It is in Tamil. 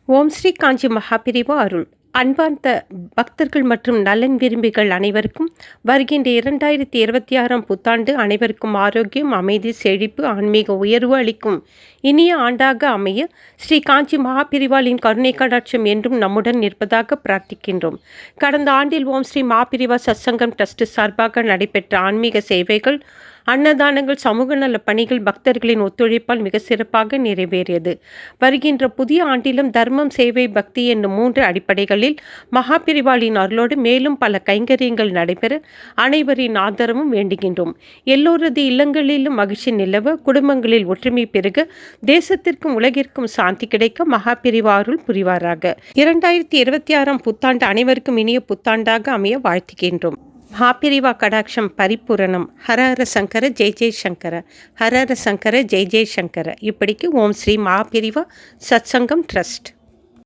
ஓம் ஸ்ரீ காஞ்சி மகாபிரிவா அருள். அன்பார்ந்த பக்தர்கள் மற்றும் நலன் விரும்பிகள் அனைவருக்கும் வருகின்ற 2026ஆம் புத்தாண்டு அனைவருக்கும் ஆரோக்கியம், அமைதி, செழிப்பு, ஆன்மீக உயர்வு அளிக்கும் இனிய ஆண்டாக அமைய ஸ்ரீ காஞ்சி மகாபிரிவாளின் கருணை கடாட்சம் என்றும் நம்முடன் இருப்பதாக பிரார்த்திக்கின்றோம். கடந்த ஆண்டில் ஓம் ஸ்ரீ மகாபிரிவா சத்சங்கம் ட்ரஸ்ட் சார்பாக நடைபெற்ற ஆன்மீக சேவைகள், அன்னதானங்கள், சமூக நல பணிகள் பக்தர்களின் ஒத்துழைப்பால் மிக சிறப்பாக நிறைவேறியது. வருகின்ற புதிய ஆண்டிலும் தர்மம், சேவை, பக்தி என்னும் 3 அடிப்படைகளில் மகாபிரிவாளின் அருளோடு மேலும் பல கைங்கரியங்கள் நடைபெற அனைவரின் ஆதரவும் வேண்டுகின்றோம். எல்லோரது இல்லங்களிலும் மகிழ்ச்சி நிலவ, குடும்பங்களில் ஒற்றுமை பெருக, தேசத்திற்கும் உலகிற்கும் சாந்தி கிடைக்க மகாபிரிவா அருள் புரிவாராக. 2026ஆம் புத்தாண்டு அனைவருக்கும் இனிய புத்தாண்டாக அமைய வாழ்த்துகின்றோம். மகாபிரிவா கடாட்சம் பரிபூரணம். ஹர ஹர சங்கர ஜெய் ஜெய் சங்கர, ஹர ஹர சங்கர ஜெய் ஜெய் சங்கர. இப்படிக்கு ஓம் ஸ்ரீ மகாபிரிவா சத்சங்கம் ட்ரஸ்ட்.